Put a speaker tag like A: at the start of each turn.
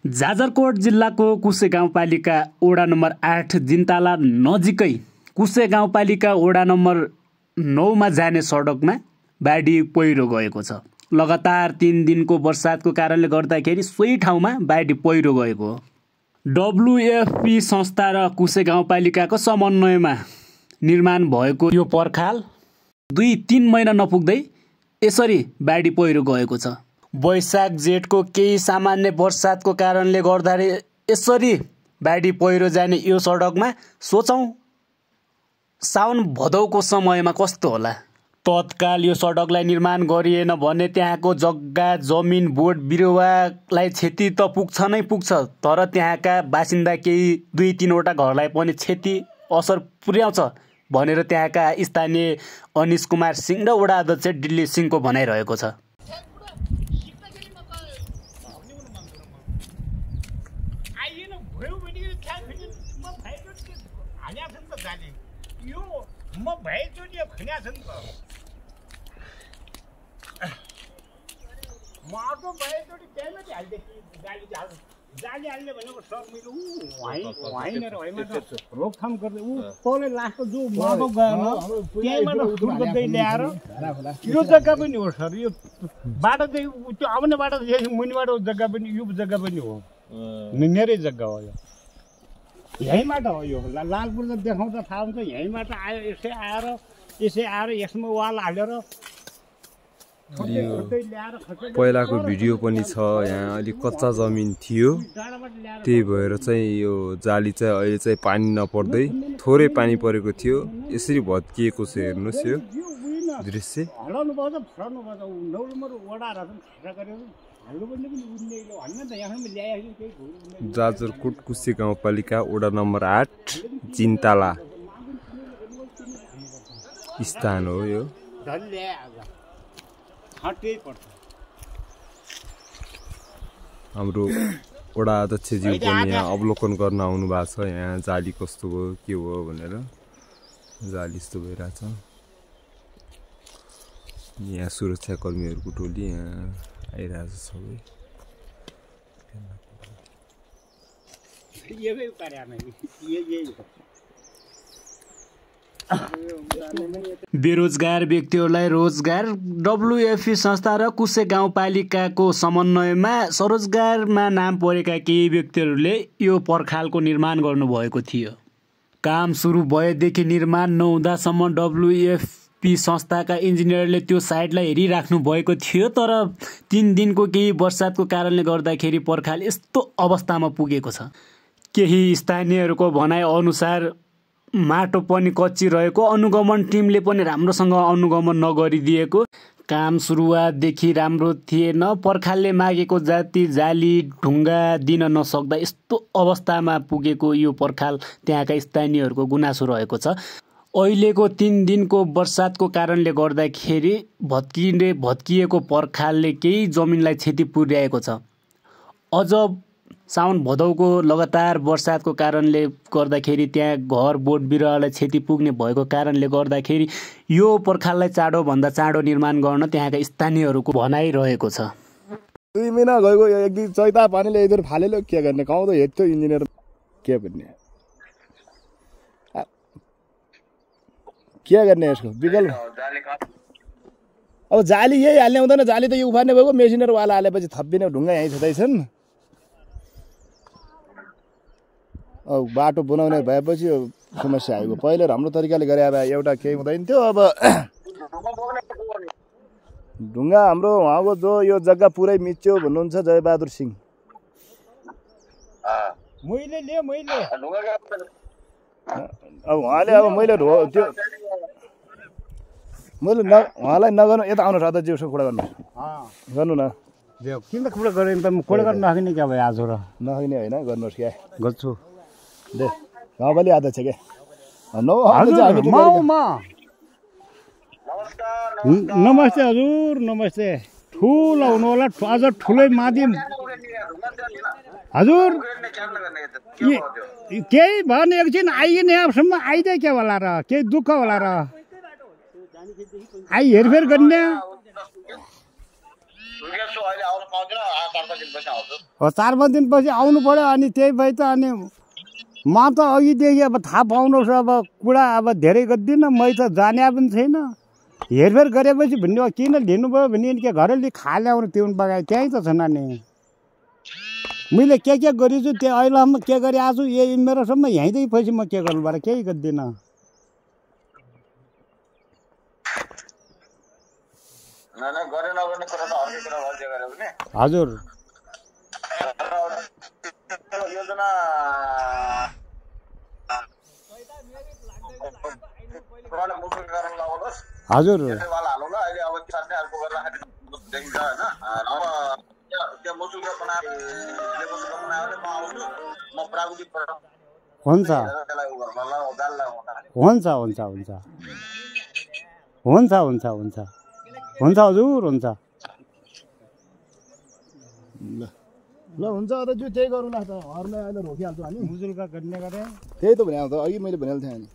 A: जाजरकोट जिल्लाको कुसे गाउँपालिका वडा नम्बर 8 जिन्ताला नजिकै कुसे गाउँपालिका वडा नम्बर 9 मा जाने सडकमा बाढी पहिरो गएको छ। लगातार 3 दिनको वर्षातको कारणले गर्दाखेरि सोही ठाउँमा बाढी पहिरो गएको हो। WFP संस्था र कुसे गाउँपालिकाको समन्वयमा निर्माण भएको यो पर्खाल 2-3 महिना नपुग्दै यसरी बाढी पहिरो गएको छ। वैशाख जेठको केही सामान्य वर्षातको कारणले गर्दाखेरि यसरी बाढी पहिरो जाने यो सडकमा सोचौं साउन भदौको समयमा कस्तो होला। तत्काल यो सडकलाई निर्माण गरिएन भने त्यहाँको जग्गा जमिन बोट बिरुवालाई क्षति त पुग्छ नै पुग्छ, तर त्यहाँका बासिन्दा केही 2-3 वटा घरलाई पनि क्षति असर पुर्याउँछ भनेर त्यहाँका स्थानीय अनिश कुमार सिंह र वडा अध्यक्ष दिल्ली सिंहको भनाइरहेको छ।
B: रोकथाम गर्दै तलै लास्टको जो माटो गएन त्यहीँबाट सुरु गर्दै ल्याएर यो जग्गा पनि हो सर। यो बाटो चाहिँ त्यो आउने बाटो मुनिबाट जग्गा पनि यो जग्गा पनि हो, मेरै जग्गा हो यो। यहीँबाट हो यो लालपुर त देखाउँदा थाहा हुन्छ। यहीँबाट आयो यसै आएर यसमा वाल हालेर
C: पहिलाको भिडियो पनि छ। यहाँ अलिक कच्चा जमिन थियो, त्यही भएर चाहिँ यो जाली चाहिँ अहिले चाहिँ पानी नपर्दै थोरै पानी परेको थियो, यसरी भत्किएको छ। हेर्नुहोस् यो दृश्य। जाजरकोट कुसे गाउँपालिका वडा नम्बर 8 जिन्ताला स्थान हो यो। हाम्रो वडा अध्यक्षज्यू पनि यहाँ अवलोकन गर्न आउनु भएको छ। यहाँ जाली कस्तो हो के हो भनेर, जाली यस्तो भइरहेछ। यहाँ सुरक्षाकर्मीहरूको टोली यहाँ आइरहेछ सबै।
A: बेरोजगार व्यक्तिहरूलाई रोजगार। WFP संस्था र कुसे गाउँपालिकाको समन्वयमा स्वरोजगारमा नाम परेका केही व्यक्तिहरूले यो पर्खालको निर्माण गर्नुभएको थियो। काम सुरु भएदेखि निर्माण नहुँदासम्म WFP संस्थाका इन्जिनियरले त्यो साइटलाई हेरिराख्नु भएको थियो, तर 3 दिनको केही वर्षातको कारणले गर्दाखेरि पर्खाल यस्तो अवस्थामा पुगेको छ। केही स्थानीयहरूको भनाइ अनुसार माटो पनि कच्ची रहेको, अनुगमन टिमले पनि राम्रोसँग अनुगमन नगरिदिएको, काम सुरुवातदेखि राम्रो थिएन, पर्खालले मागेको जाति जाली ढुङ्गा दिन नसक्दा यस्तो अवस्थामा पुगेको यो पर्खाल त्यहाँका स्थानीयहरूको गुनासो रहेको छ। अहिलेको 3 दिनको वर्षातको कारणले गर्दाखेरि भत्किएको पर्खालले केही जमिनलाई क्षति पुर्याएको छ। अझ साउन भदौको लगातार वर्षातको कारणले गर्दाखेरि त्यहाँ घर बोट बिरुवालाई क्षति पुग्ने भएको कारणले गर्दाखेरि यो पर्खाललाई चाँडोभन्दा चाँडो निर्माण गर्न त्यहाँका स्थानीयहरूको भनाइरहेको छ।
D: 2 महिना गएको एक दिन चैता पानीले इधर फालेलो के गर्ने, गाउँदो हेर्थ्यो इन्जिनियर के भन्ने, के गर्ने यसको विकल्प। अब जाली यही हाल्ने हुँदैन, जाली त यो उफार्ने भएको, मेसिनहरू वाला हालेपछि थपिने ढुङ्गा यहीँ छँदैछन्। अब बाटो बनाउने भएपछि समस्या आयो। पहिले राम्रो तरिकाले गरे भए एउटा केही हुँदैन थियो। अब ढुङ्गा हाम्रो उहाँको जो यो जग्गा पुरै मिच्यो भन्नुहुन्छ जयबहादुर सिंह, अब उहाँले अब मैले त्यो उहाँलाई नगर्नु, यता आउनुहोस् अध्यक्षज्यूसँग कुरा गर्नु न।
B: किन त कुरा गरेँ त म कुरा गर्न नखिने क्या भाइ आज र
D: नखिने होइन, गर्नुहोस् क्या
B: गर्छु
D: दे गाउँपालिका अध्यक्ष के
B: नमस्ते हजुर, नमस्ते। ठुलो हुनु होला, अझ ठुलै माध्यम हजुर। केही भने एकछिन आइने यहाँसम्म आइदिए क्या होला र, केही दुःख होला र, आई हेरफेर गर्ने। 4-5 दिनपछि आउनु पर्यो। अनि त्यही भए त अनि म त अघिदेखि अब थाहा पाउनुहोस् अब कुरा अब धेरै गर्दिनँ। मै त जाने पनि छैन। हेरफेर गरेपछि भन्ने किन लिनुभयो भने के घरले खा ल्याउनु तिउन बगाए त्यहीँ त छ नानी। मैले के गरिछु त्यो अहिलेसम्म के गरिआएको छु यही मेरोसम्म यहीँदै पछि म के गर्नु पर्यो केही गर्दिनँ। हजुर हजुर हुन्छ हुन्छ हुन्छ हुन्छ हुन्छ हुन्छ हुन्छ हुन्छ हजुर हुन्छ
D: ल हुन्छ अझ त्यही गरौँला त। अरूलाई अहिले रोकिहाल्छौँ हामी।
B: मुजुल्का गर्ने गरे
D: त्यही त भने अघि मैले भनिहाल्थेँ नि।